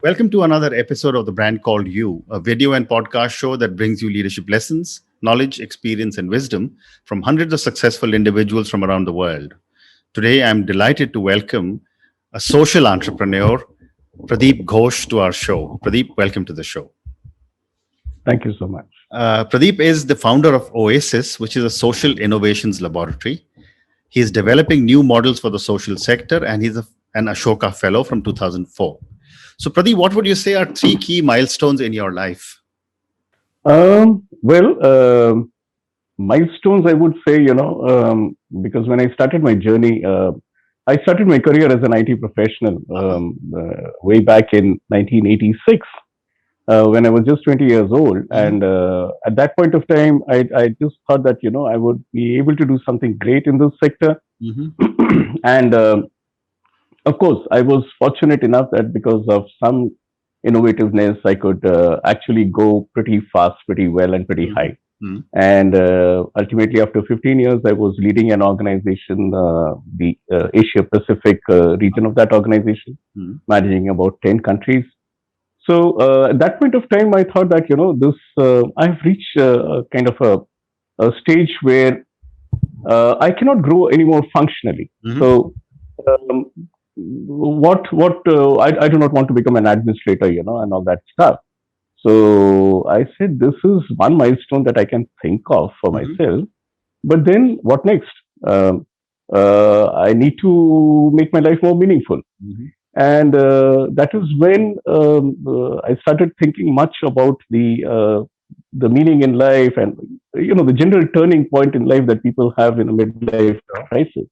Welcome to another episode of The Brand Called You, a video and podcast show that brings you leadership lessons, knowledge, experience, and wisdom from hundreds of successful individuals from around the world. Today, I'm delighted to welcome a social entrepreneur, Pradeep Ghosh, to our show. Pradeep, welcome to the show. Thank you so much. Pradeep is the founder of OASiS, which is a social innovations laboratory. He is developing new models for the social sector, and he's an Ashoka Fellow from 2004. So, Pradeep, what would you say are three key milestones in your life? Well, milestones, I would say, because when I started my journey, I started my career as an IT professional way back in 1986 when I was just 20 years old. And at that point of time, I just thought that, I would be able to do something great in this sector. And of course, I was fortunate enough that because of some innovativeness, I could actually go pretty fast, pretty well, and pretty high. And ultimately, after 15 years, I was leading an organization, the Asia Pacific region of that organization, managing about 10 countries. So at that point of time, I thought that, I've reached kind of a stage where I cannot grow anymore functionally. So um, I do not want to become an administrator, and all that stuff. So I said, this is one milestone that I can think of for myself. But then what next? I need to make my life more meaningful. And that is when I started thinking much about the meaning in life and, the general turning point in life that people have in a midlife crisis.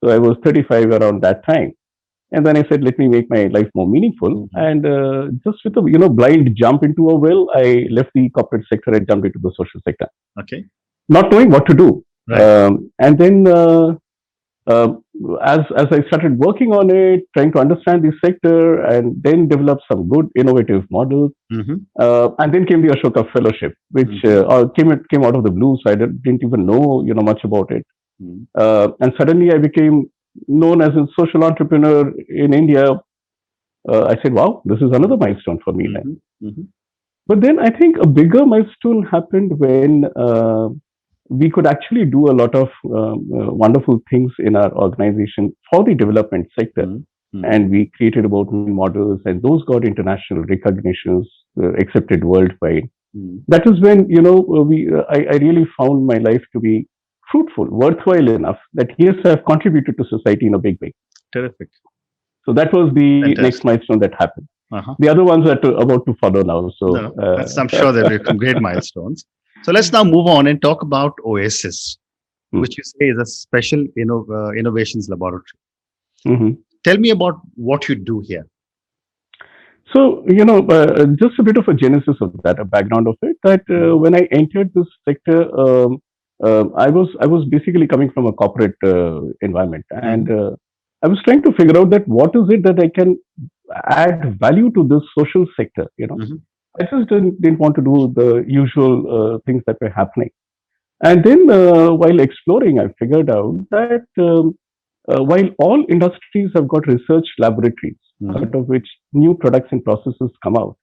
So I was 35 around that time. And then I said, let me make my life more meaningful. And just with a, blind jump into a well, I left the corporate sector and jumped into the social sector. Okay. Not knowing what to do. Right. And then as I started working on it, trying to understand the sector and then develop some good innovative models. And then came the Ashoka Fellowship, which came out of the blue. So I didn't even know, much about it. And suddenly I became known as a social entrepreneur in India. I said, wow, this is another milestone for me then. But then I think a bigger milestone happened when we could actually do a lot of wonderful things in our organization for the development sector. And we created about models, and those got international recognitions, accepted worldwide. That is when, I really found my life to be fruitful, worthwhile enough that yes, I have contributed to society in a big way. Terrific. So that was the Fantastic. next milestone that happened. The other ones are about to follow now. So I'm sure there are some great milestones. So let's now move on and talk about OASiS, which you say is a special innovations laboratory. Tell me about what you do here. So, just a bit of a genesis of that, a background of it, that when I entered this sector, I was basically coming from a corporate environment, and I was trying to figure out that what is it that I can add value to this social sector. I just didn't want to do the usual things that were happening. And then while exploring, I figured out that while all industries have got research laboratories, out of which new products and processes come out,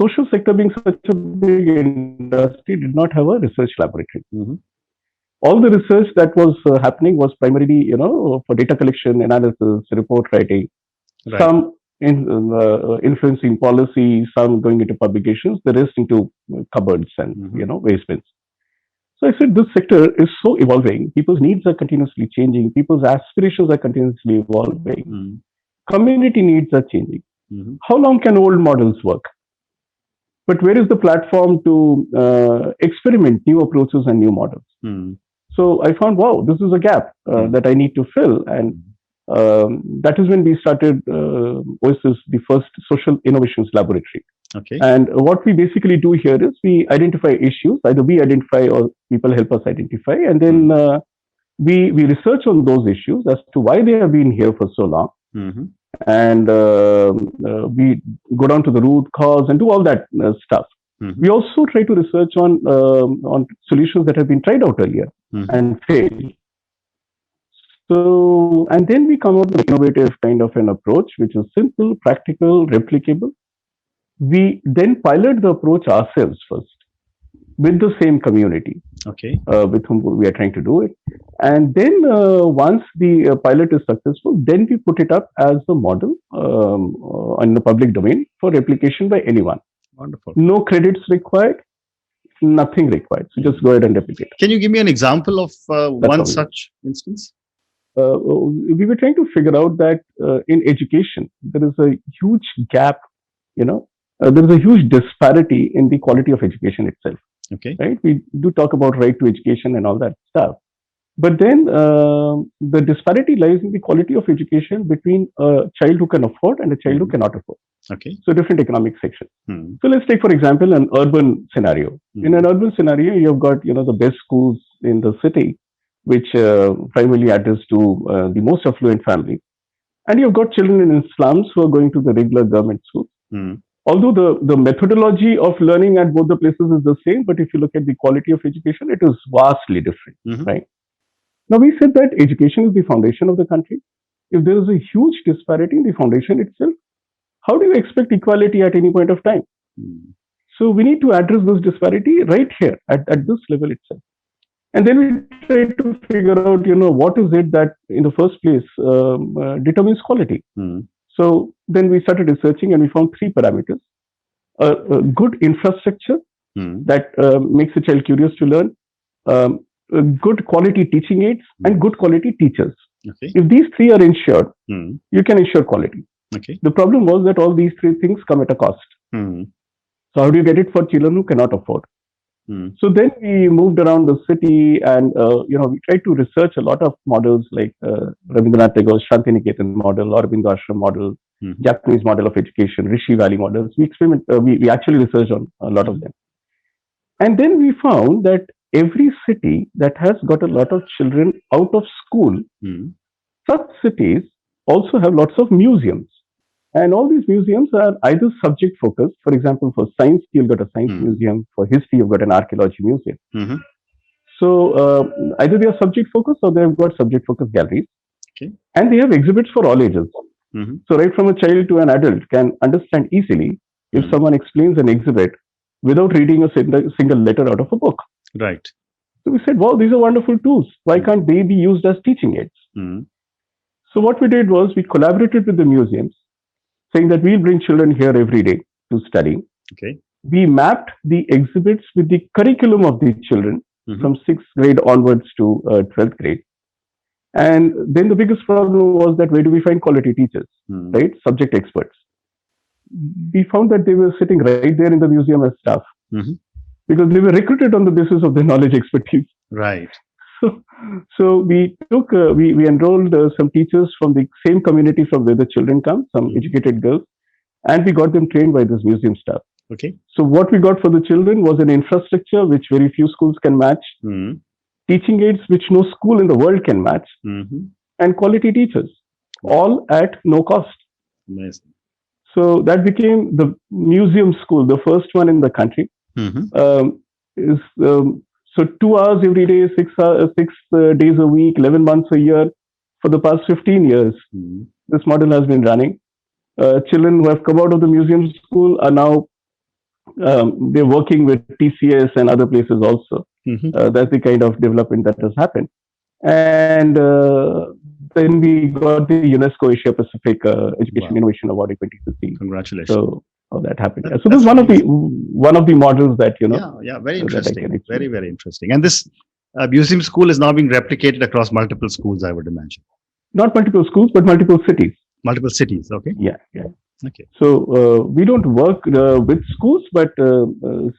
social sector being such a big industry did not have a research laboratory. All the research that was happening was primarily, for data collection, analysis, report writing, some influencing policy, some going into publications, the rest into cupboards and, waste bins. So I said, this sector is so evolving. People's needs are continuously changing. People's aspirations are continuously evolving. Community needs are changing. How long can old models work? But where is the platform to experiment new approaches and new models? So I found, wow, this is a gap that I need to fill. And that is when we started OASiS, the first social innovations laboratory. Okay. And what we basically do here is we identify issues, either we identify or people help us identify. And then we research on those issues as to why they have been here for so long. And we go down to the root cause and do all that stuff. We also try to research on solutions that have been tried out earlier and failed. So, and then we come up with an innovative kind of an approach, which is simple, practical, replicable. We then pilot the approach ourselves first with the same community Okay. with whom we are trying to do it. And then once the pilot is successful, then we put it up as a model in the public domain for replication by anyone. Wonderful. No credits required, nothing required. So just go ahead and replicate. Can you give me an example of That's one how we do. such instance? We were trying to figure out that in education, there is a huge gap, there is a huge disparity in the quality of education itself, Okay. right? We do talk about right to education and all that stuff. But then the disparity lies in the quality of education between a child who can afford and a child who cannot afford. Okay. So different economic sections. Hmm. So let's take, for example, an urban scenario. In an urban scenario, you've got the best schools in the city, which primarily address to the most affluent families, and you've got children in slums who are going to the regular government schools. Hmm. Although the methodology of learning at both the places is the same, but if you look at the quality of education, it is vastly different, right? Now, we said that education is the foundation of the country. If there is a huge disparity in the foundation itself, how do you expect equality at any point of time? So we need to address this disparity right here at this level itself. And then we try to figure out, what is it that in the first place determines quality. So then we started researching and we found three parameters. A good infrastructure that makes a child curious to learn, good quality teaching aids, and good quality teachers. Okay. If these three are ensured, you can ensure quality. Okay. The problem was that all these three things come at a cost. So how do you get it for children who cannot afford? So then we moved around the city and, we tried to research a lot of models like Rabindranath Tagore's Shantiniketan model, Aurobindo Ashram model, Japanese model of education, Rishi Valley models. We actually researched on a lot of them. And then we found that every city that has got a lot of children out of school, such cities also have lots of museums. And all these museums are either subject focused. For example, for science, you've got a science museum. For history, you've got an archaeology museum. So either they are subject focused or they've got subject focused galleries. Okay. And they have exhibits for all ages. So right from a child to an adult can understand easily if someone explains an exhibit without reading a single letter out of a book. Right. So we said, wow, these are wonderful tools. Why can't they be used as teaching aids? So what we did was we collaborated with the museums, saying that we'll bring children here every day to study. Okay. We mapped the exhibits with the curriculum of the children from 6th grade onwards to 12th grade. And then the biggest problem was that where do we find quality teachers, right? Subject experts. We found that they were sitting right there in the museum as staff because they were recruited on the basis of their knowledge expertise. Right. So we took, we enrolled some teachers from the same community from where the children come, some educated girls, and we got them trained by this museum staff. Okay. So what we got for the children was an infrastructure which very few schools can match, teaching aids which no school in the world can match, and quality teachers, all at no cost. Amazing. So that became the museum school, the first one in the country. So 2 hours every day, 6 days a week, 11 months a year, for the past 15 years, this model has been running. Children who have come out of the museum school are now, they're working with TCS and other places also. That's the kind of development that has happened. And then we got the UNESCO Asia Pacific Education Innovation Award in 2015. Congratulations. So that happened. So this is one of the models that very interesting, very, very interesting. And this museum school is now being replicated across multiple schools, I would imagine. Not multiple schools, but multiple cities. Multiple cities. Okay. Yeah. Okay. So we don't work with schools, but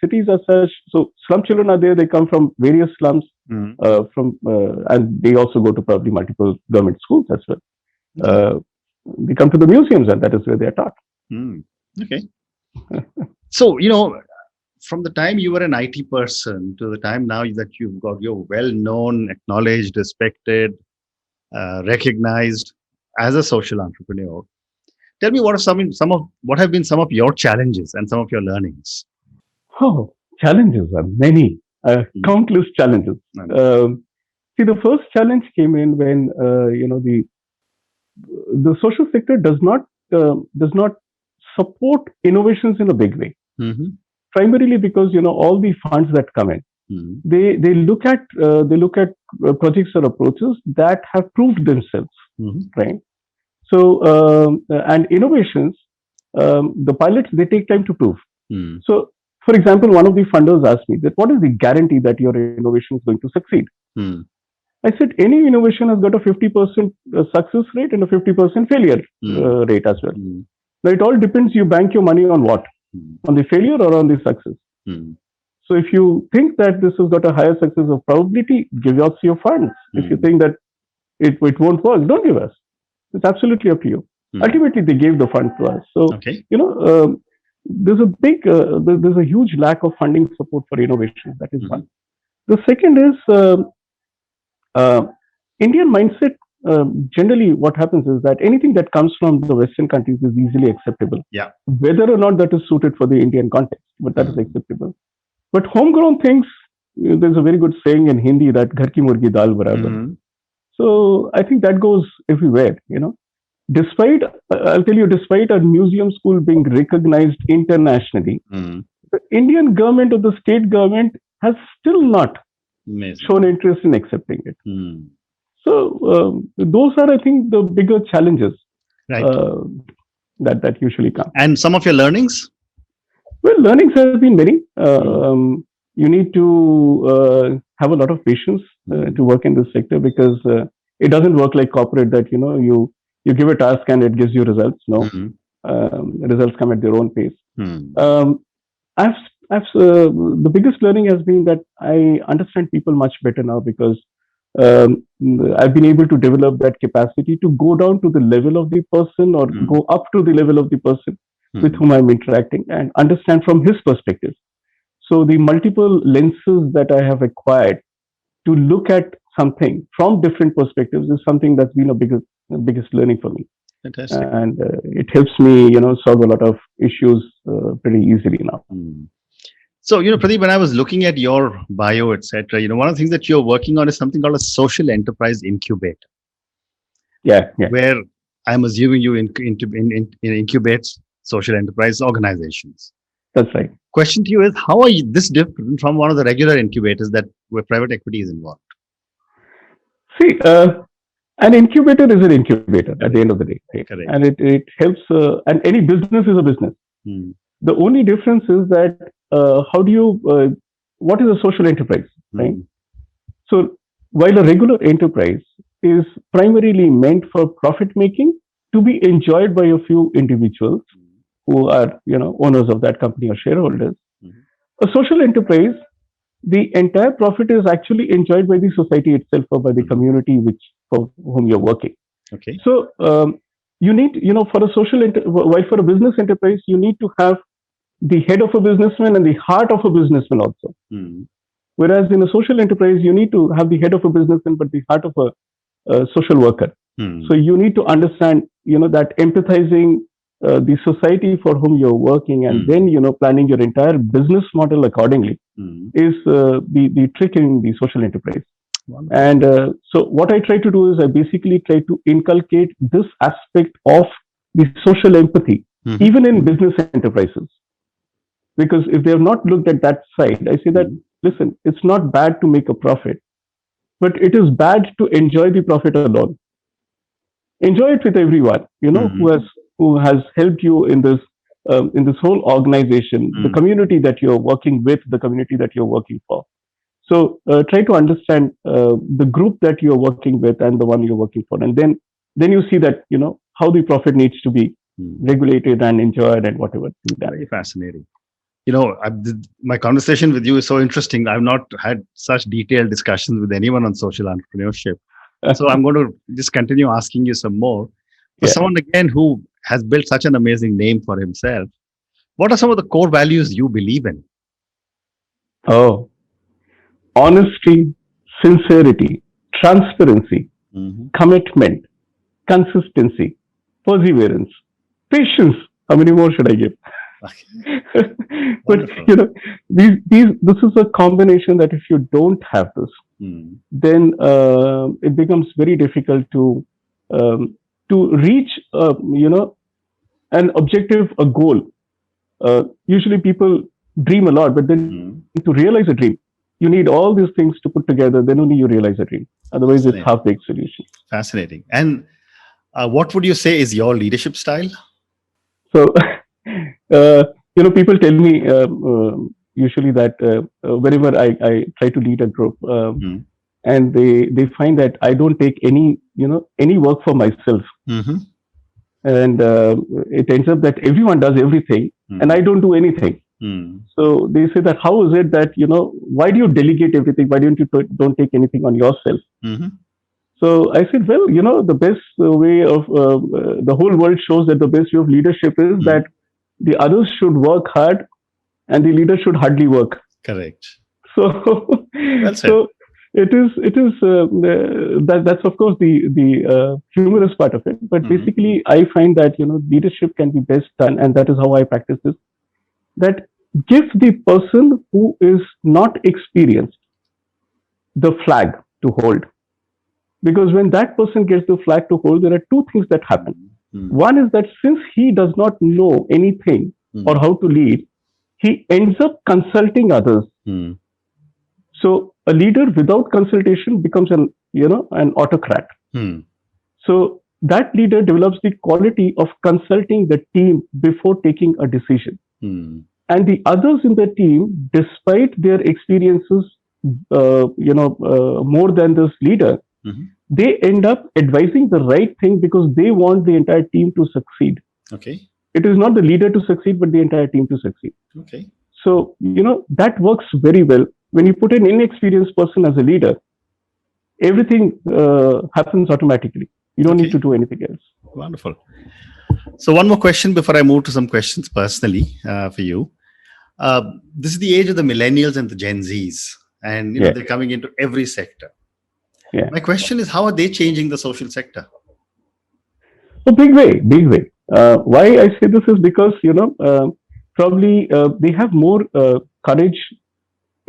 cities as such. So slum children are there. They come from various slums, and they also go to probably multiple government schools as well. They come to the museums, and that is where they are taught. Okay. So from the time you were an IT person to the time now that you've got your well-known, acknowledged, respected, recognized as a social entrepreneur, tell me what have been some of your challenges and some of your learnings? Oh, challenges are many, countless challenges. See, the first challenge came in when the social sector does not support innovations in a big way. Mm-hmm. Primarily because all the funds that come in, Mm-hmm. they look at projects or approaches that have proved themselves, Mm-hmm. right? So and innovations, the pilots they take time to prove. Mm-hmm. So, for example, one of the funders asked me that what is the guarantee that your innovation is going to succeed? Mm-hmm. I said any innovation has got a 50% success rate and a 50% failure rate as well. Mm-hmm. Now it all depends. You bank your money on what? On the failure or on the success? Mm-hmm. So if you think that this has got a higher success of probability, give us your funds. If you think that it won't work, don't give us. It's absolutely up to you. Mm-hmm. Ultimately, they gave the fund to us. So Okay. there's a huge lack of funding support for innovation. That is Mm-hmm. one. The second is uh, Indian mindset. Generally, what happens is that anything that comes from the Western countries is easily acceptable, Yeah. whether or not that is suited for the Indian context, but that is Mm-hmm. acceptable. But homegrown things, there's a very good saying in Hindi that "Ghar ki murgi dal barabar." Mm-hmm. So I think that goes everywhere. Despite I'll tell you, despite a museum school being recognized internationally, Mm-hmm. the Indian government or the state government has still not Amazing. shown interest in accepting it. Mm-hmm. So those are, I think, the bigger challenges Right. that usually come. And some of your learnings? Well, learnings have been many. You need to have a lot of patience to work in this sector because it doesn't work like corporate that you give a task and it gives you results. No, Mm-hmm. results come at their own pace. Mm-hmm. I've the biggest learning has been that I understand people much better now because um, I've been able to develop that capacity to go down to the level of the person or Mm-hmm. go up to the level of the person with whom I'm interacting and understand from his perspective. So the multiple lenses that I have acquired to look at something from different perspectives is something that's been a biggest learning for me, Fantastic. and it helps me, solve a lot of issues pretty easily now. Mm. So, Pradeep, when I was looking at your bio, etc., one of the things that you're working on is something called a social enterprise incubator, Yeah, yeah, where I'm assuming you incubate social enterprise organizations. that's right. Question to you is, how are this different from one of the regular incubators that where private equity is involved? See, an incubator is an incubator at the end of the day, right? Correct. And it helps, and any business is a business. Mm. The only difference is that how do you, what is a social enterprise, right? Mm. So while a regular enterprise is primarily meant for profit making to be enjoyed by a few individuals who are, owners of that company or shareholders, a social enterprise, the entire profit is actually enjoyed by the society itself or by the community for whom you're working. Okay. So you need, for a while for a business enterprise, you need to have the head of a businessman and the heart of a businessman also. Mm. Whereas in a social enterprise, you need to have the head of a businessman but the heart of a social worker. Mm. So you need to understand, that empathizing the society for whom you're working and then, planning your entire business model accordingly is the trick in the social enterprise. Wonderful. And so what I try to do is I basically try to inculcate this aspect of the social empathy, even in business enterprises. Because if they have not looked at that side, I say that, listen, it's not bad to make a profit, but it is bad to enjoy the profit alone. Enjoy it with everyone, who has helped you in this whole organization, the community that you're working with, the community that you're working for. So try to understand the group that you're working with and the one you're working for, and then you see that how the profit needs to be regulated and enjoyed and whatever. Very fascinating. My conversation with you is so interesting. I've not had such detailed discussions with anyone on social entrepreneurship. So I'm going to just continue asking you some more. For someone, again, who has built such an amazing name for himself, what are some of the core values you believe in? Oh, honesty, sincerity, transparency, commitment, consistency, perseverance, patience. How many more should I give? But this is a combination that if you don't have this, then it becomes very difficult um, to reach, an objective, a goal. Usually people dream a lot, but then to realize a dream, you need all these things to put together. Then only you realize a dream. Otherwise, it's Fascinating. half-baked solution. Fascinating. And what would you say is your leadership style? So, people tell me usually that whenever I try to lead a group, Mm. and they find that I don't take any work for myself, Mm-hmm. and it ends up that everyone does everything, and Mm. I don't do anything. Mm. So they say that how is it that why do you delegate everything? Why don't take anything on yourself? Mm-hmm. So I said, well, the best way of the whole world shows that the best way of leadership is Mm. that the others should work hard and the leader should hardly work. Correct. So, Well said. so it is that's of course the humorous part of it. But Mm-hmm. basically, I find that leadership can be best done, and that is how I practice this. That give the person who is not experienced the flag to hold, because when that person gets the flag to hold, there are two things that happen. Mm. One is that since he does not know anything or Mm. how to lead, he ends up consulting others. Mm. So a leader without consultation becomes an autocrat. Mm. So that leader develops the quality of consulting the team before taking a decision. Mm. And the others in the team, despite their experiences, more than this leader, Mm-hmm. they end up advising the right thing because they want the entire team to succeed. Okay. It is not the leader to succeed, but the entire team to succeed. Okay. So, that works very well. When you put an inexperienced person as a leader, everything happens automatically. You don't need Okay. to do anything else. Wonderful. So one more question before I move to some questions personally for you. This is the age of the millennials and the Gen Zs, and Yeah. they're coming into every sector. Yeah. My question is, how are they changing the social sector? So big way, big way. Why I say this is because, probably they have more courage,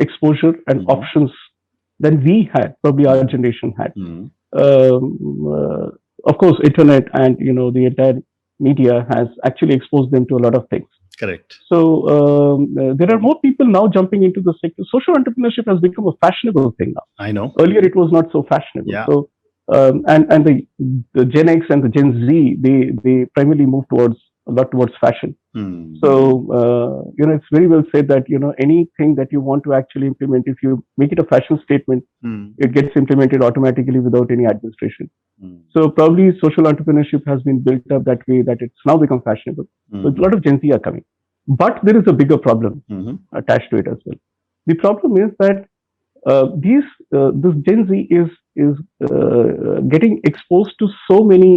exposure, and Mhm. options than we had, probably our generation had. Mm. Of course, internet and the entire media has actually exposed them to a lot of things. Correct. So there are more people now jumping into the sector. Social entrepreneurship has become a fashionable thing now. I know. Earlier, it was not so fashionable. Yeah. So and the Gen X and the Gen Z, they primarily move a lot towards fashion. Mm. So it's very well said that anything that you want to actually implement, if you make it a fashion statement, Mm. it gets implemented automatically without any administration. Mm. So probably social entrepreneurship has been built up that way that it's now become fashionable. So a lot of Gen Z are coming, but there is a bigger problem Mhm. attached to it as well. The problem is that this Gen Z is getting exposed to so many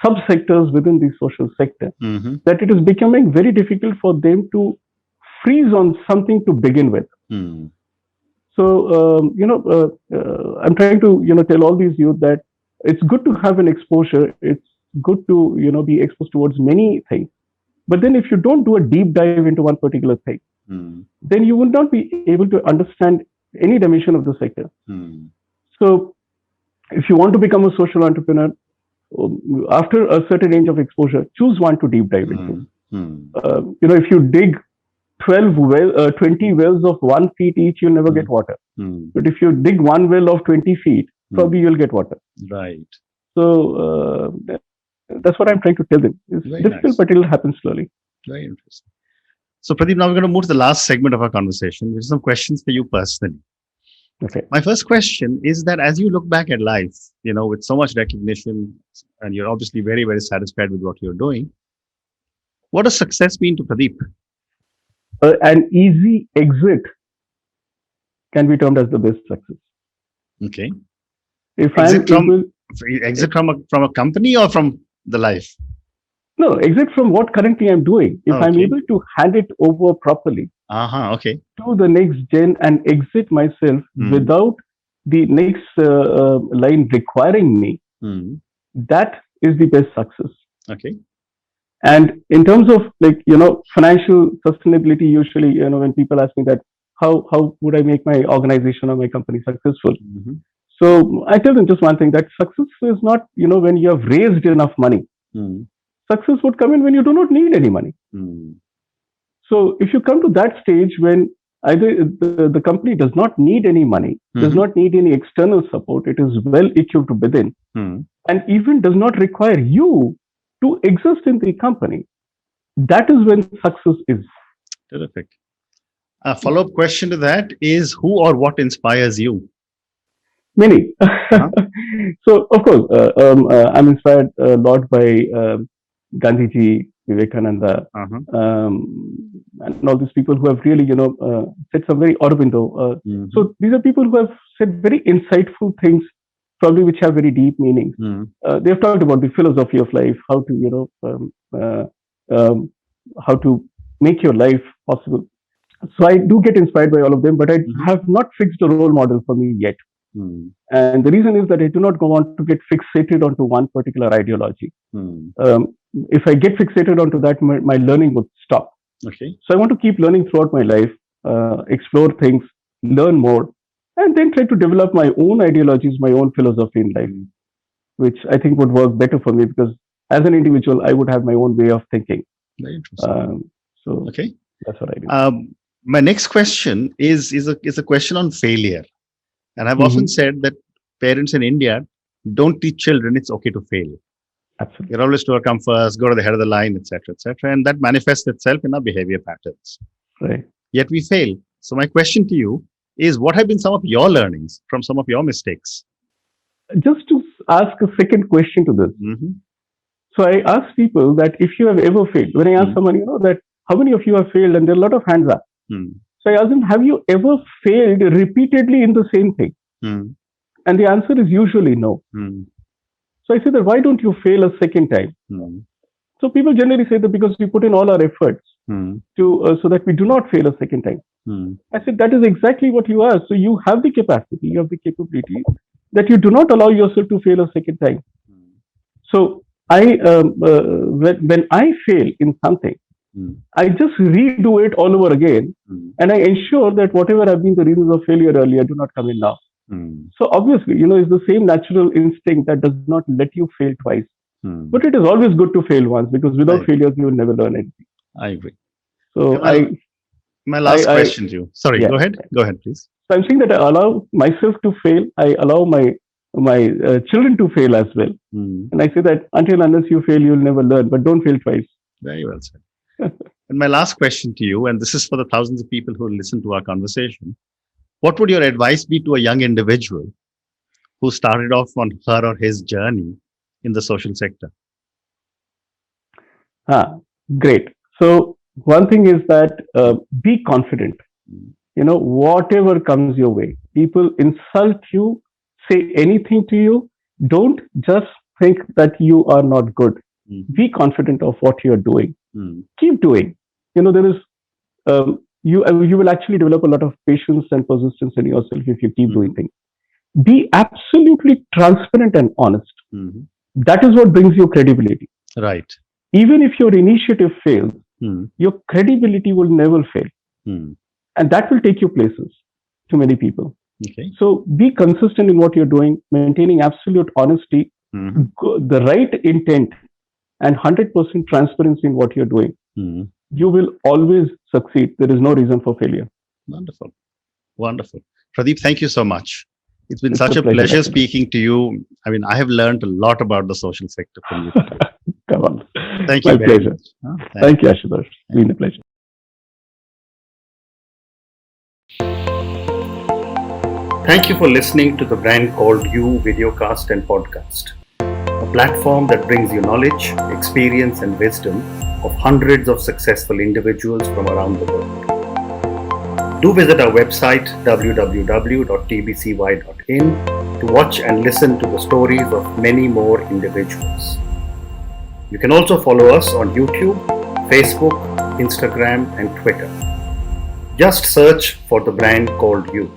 subsectors within the social sector Mhm. that it is becoming very difficult for them to freeze on something to begin with. Mm. So I'm trying to tell all these youth that it's good to have an exposure. It's good to be exposed towards many things. But then if you don't do a deep dive into one particular thing, Mm. then you will not be able to understand any dimension of the sector. Mm. So if you want to become a social entrepreneur, after a certain range of exposure, choose one to deep dive into. Mm. Mm. If you dig 20 wells of 1 feet each, you'll never get water. Mm. But if you dig one well of 20 feet, probably you'll get water. Right. So that's what I'm trying to tell them. It's Very difficult, nice. but it'll happen slowly. Very interesting. So, Pradeep, now we're going to move to the last segment of our conversation, which is some questions for you personally. Okay. My first question is that as you look back at life, with so much recognition, and you're obviously very, very satisfied with what you're doing, what does success mean to Pradeep? An easy exit can be termed as the best success. Okay. If Exit I'm able, from a company or from the life? no, exit from what currently I'm doing. If I'm Okay. able to hand it over properly Okay. to the next gen and exit myself without the next line requiring me, Mm. that is the best success. Okay. And in terms of financial sustainability, usually when people ask me that how would I make my organization or my company successful? Mm-hmm. So I tell them just one thing, that success is not, when you have raised enough money. Mm-hmm. Success would come in when you do not need any money. Mm-hmm. So if you come to that stage when either the company does not need any money, does Mm-hmm. not need any external support, it is well equipped within, Mm-hmm. and even does not require you to exist in the company, that is when success is. Terrific. A follow-up question to that is, who or what inspires you? Many. Uh-huh. So, of course, I'm inspired a lot by Gandhiji, Vivekananda, Uh-huh. and all these people who have really, said some very Aurobindo. Mm-hmm. So these are people who have said very insightful things, probably which have very deep meanings. Mm-hmm. They have talked about the philosophy of life, how to, how to make your life possible. So I do get inspired by all of them, but I Mm-hmm. have not fixed a role model for me yet. Mm-hmm. And the reason is that I do not want to get fixated onto one particular ideology. If I get fixated onto that, my learning would stop. Okay. So I want to keep learning throughout my life, explore things, learn more, and then try to develop my own ideologies, my own philosophy in life, Mm. which I think would work better for me because as an individual, I would have my own way of thinking. Very interesting. So Okay. that's what I do. My next question is a question on failure. And I've often Mhm. said that parents in India don't teach children it's okay to fail. Absolutely. You're always to come first, go to the head of the line, etc., etc., and that manifests itself in our behavior patterns. Right. Yet we fail. So my question to you is, what have been some of your learnings from some of your mistakes? Just to ask a second question to this. Mm-hmm. So I ask people that if you have ever failed, when I ask Mm. someone, that how many of you have failed, and there are a lot of hands up. Mm. So I ask them, have you ever failed repeatedly in the same thing? Mm. And the answer is usually no. Mm. So I say that why don't you fail a second time? Mm. So people generally say that because we put in all our efforts Mm. to so that we do not fail a second time. Mm. I said that is exactly what you are. So you have the capacity, you have the capability that you do not allow yourself to fail a second time. So when I fail in something, Mm. I just redo it all over again, Mm. and I ensure that whatever have been the reasons of failure earlier do not come in now. Mm. So obviously, it's the same natural instinct that does not let you fail twice. Mm. But it is always good to fail once because without Right. failures, you will never learn anything. I agree. So And my last question to you. Sorry, yeah. go ahead. Go ahead, please. So I'm saying that I allow myself to fail. I allow my children to fail as well. Mm. And I say that until unless you fail, you'll never learn. But don't fail twice. Very well said. And my last question to you, and this is for the thousands of people who listen to our conversation. What would your advice be to a young individual who started off on her or his journey in the social sector? Great. So one thing is that be confident. Whatever comes your way, people insult you, say anything to you, don't just think that you are not good. Mm. Be confident of what you're doing. Mm. Keep doing. There is you will actually develop a lot of patience and persistence in yourself if you keep doing things. Be absolutely transparent and honest. Mm-hmm. That is what brings you credibility. Right. Even if your initiative fails, Mm. your credibility will never fail. Mm. And that will take you places to many people. Okay. So be consistent in what you're doing, maintaining absolute honesty, Mm-hmm. the right intent, and 100% transparency in what you're doing. Mm-hmm. You will always succeed. There is no reason for failure. Wonderful. Wonderful. Pradeep, thank you so much. It's been It's such a a pleasure, pleasure actually. speaking to you. I mean, I have learned a lot about the social sector from you today. Come on. Thank My you very pleasure. much. Huh? Thank you, Ashutosh. It's been a pleasure. Thank you for listening to the brand called You Videocast and Podcast, a platform that brings you knowledge, experience, and wisdom of hundreds of successful individuals from around the world. Do visit our website www.tbcy.in to watch and listen to the stories of many more individuals. You can also follow us on YouTube, Facebook, Instagram, and Twitter. Just search for the brand called You.